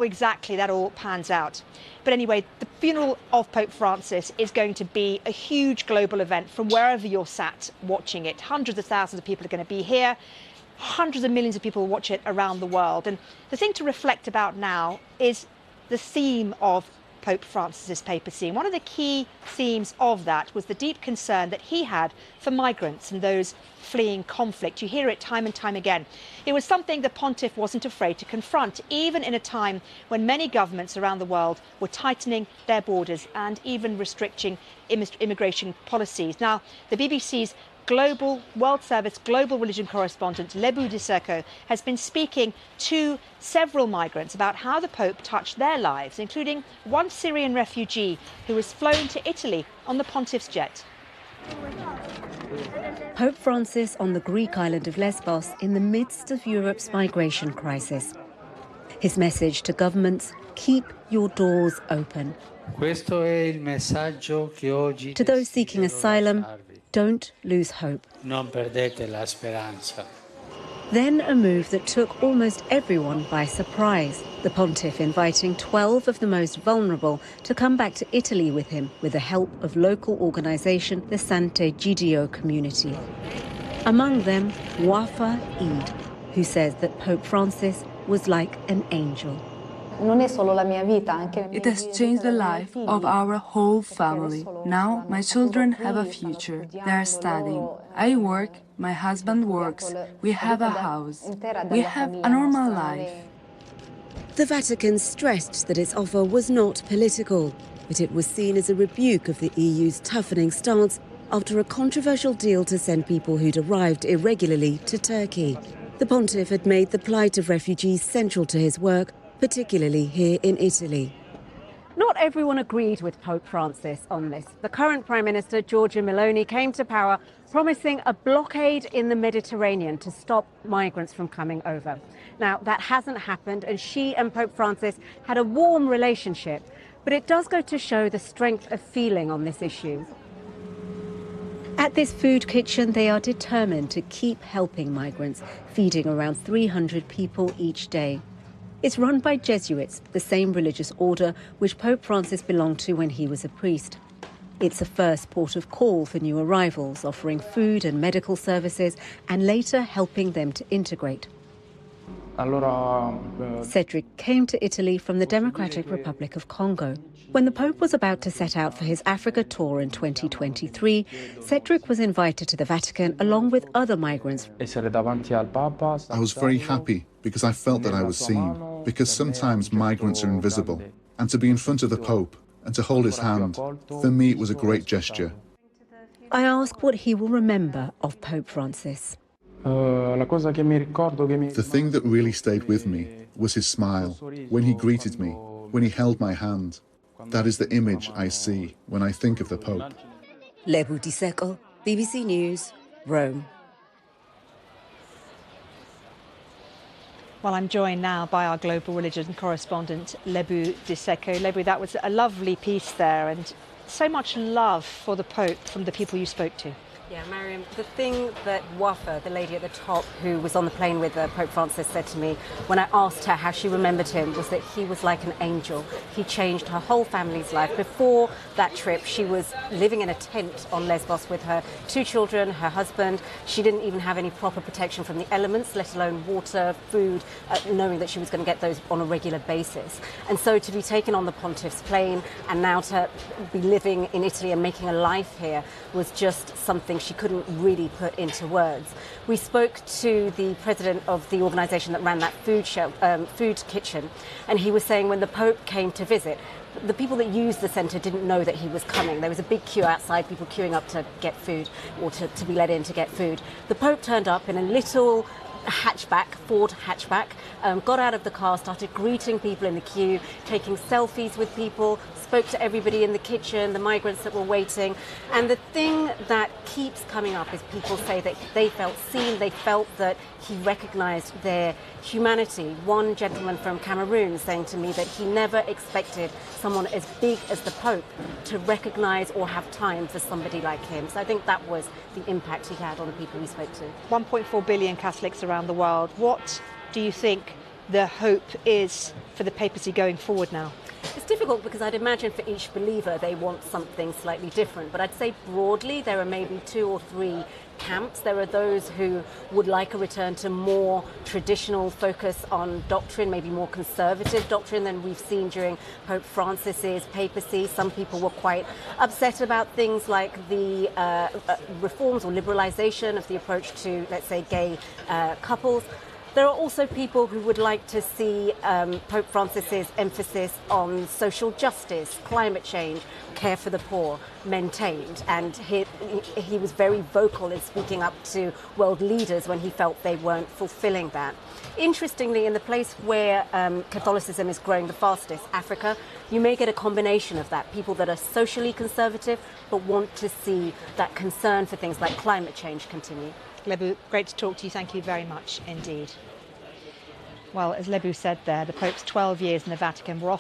Exactly, that all pans out. But anyway, the funeral of Pope Francis is going to be a huge global event from wherever you're sat watching it. Hundreds of thousands of people are going to be here. Hundreds of millions of people will watch it around the world. And the thing to reflect about now is the theme of Pope Francis's papacy. And one of the key themes of that was the deep concern that he had for migrants and those fleeing conflict. You hear it time and time again. It was something the pontiff wasn't afraid to confront, even in a time when many governments around the world were tightening their borders and even restricting immigration policies. Now, the BBC's Global World Service Global Religion correspondent Lebo Diseko has been speaking to several migrants about how the Pope touched their lives, including one Syrian refugee who was flown to Italy on the pontiff's jet. Pope Francis on the Greek island of Lesbos in the midst of Europe's migration crisis. His message to governments: keep your doors open. To those seeking asylum, don't lose hope. Then a move that took almost everyone by surprise. The pontiff inviting 12 of the most vulnerable to come back to Italy with him with the help of local organisation, the Sant'Egidio community. Among them, Wafa Eid, who says that Pope Francis was like an angel. It has changed the life of our whole family. Now my children have a future. They are studying. I work, my husband works. We have a house. We have a normal life. The Vatican stressed that its offer was not political, but it was seen as a rebuke of the EU's toughening stance after a controversial deal to send people who'd arrived irregularly to Turkey. The pontiff had made the plight of refugees central to his work, particularly here in Italy. Not everyone agreed with Pope Francis on this. The current Prime Minister, Giorgia Meloni, came to power promising a blockade in the Mediterranean to stop migrants from coming over. Now, that hasn't happened, and she and Pope Francis had a warm relationship. But it does go to show the strength of feeling on this issue. At this food kitchen, they are determined to keep helping migrants, feeding around 300 people each day. It's run by Jesuits, the same religious order which Pope Francis belonged to when he was a priest. It's a first port of call for new arrivals, offering food and medical services and later helping them to integrate. Cedric came to Italy from the Democratic Republic of Congo. When the Pope was about to set out for his Africa tour in 2023, Cedric was invited to the Vatican along with other migrants. I was very happy because I felt that I was seen, because sometimes migrants are invisible. And to be in front of the Pope and to hold his hand, for me it was a great gesture. I ask what he will remember of Pope Francis. The thing that really stayed with me was his smile, when he greeted me, when he held my hand. That is the image I see when I think of the Pope. Lebo Diseko, BBC News, Rome. Well, I'm joined now by our global religion correspondent, Lebo Diseko. Lebo, that was a lovely piece there, and so much love for the Pope from the people you spoke to. Yeah, Mariam, the thing that Wafa, the lady at the top who was on the plane with Pope Francis, said to me when I asked her how she remembered him was that he was like an angel. He changed her whole family's life. Before that trip, she was living in a tent on Lesbos with her 2 children, her husband. She didn't even have any proper protection from the elements, let alone water, food, knowing that she was going to get those on a regular basis. And so to be taken on the pontiff's plane and now to be living in Italy and making a life here was just something she couldn't really put into words. We spoke to the president of the organisation that ran that food kitchen, and he was saying when the Pope came to visit, the people that used the centre didn't know that he was coming. There was a big queue outside, people queuing up to get food or to be let in to get food. The Pope turned up in a little hatchback, Ford hatchback, got out of the car, started greeting people in the queue, taking selfies with people, spoke to everybody in the kitchen, the migrants that were waiting. And the thing that keeps coming up is people say that they felt seen, they felt that he recognised their humanity. One gentleman from Cameroon saying to me that he never expected someone as big as the Pope to recognise or have time for somebody like him. So I think that was the impact he had on the people he spoke to. 1.4 billion Catholics around the world. What do you think the hope is for the papacy going forward now? It's difficult because I'd imagine for each believer they want something slightly different. But I'd say broadly there are maybe 2 or 3 camps. There are those who would like a return to more traditional focus on doctrine, maybe more conservative doctrine than we've seen during Pope Francis's papacy. Some people were quite upset about things like the reforms or liberalization of the approach to, let's say, gay couples. There are also people who would like to see Pope Francis's emphasis on social justice, climate change, care for the poor maintained. And he was very vocal in speaking up to world leaders when he felt they weren't fulfilling that. Interestingly, in the place where Catholicism is growing the fastest, Africa, you may get a combination of that. People that are socially conservative but want to see that concern for things like climate change continue. Lebo, great to talk to you. Thank you very much indeed. Well, as Lebo said there, the Pope's 12 years in the Vatican were off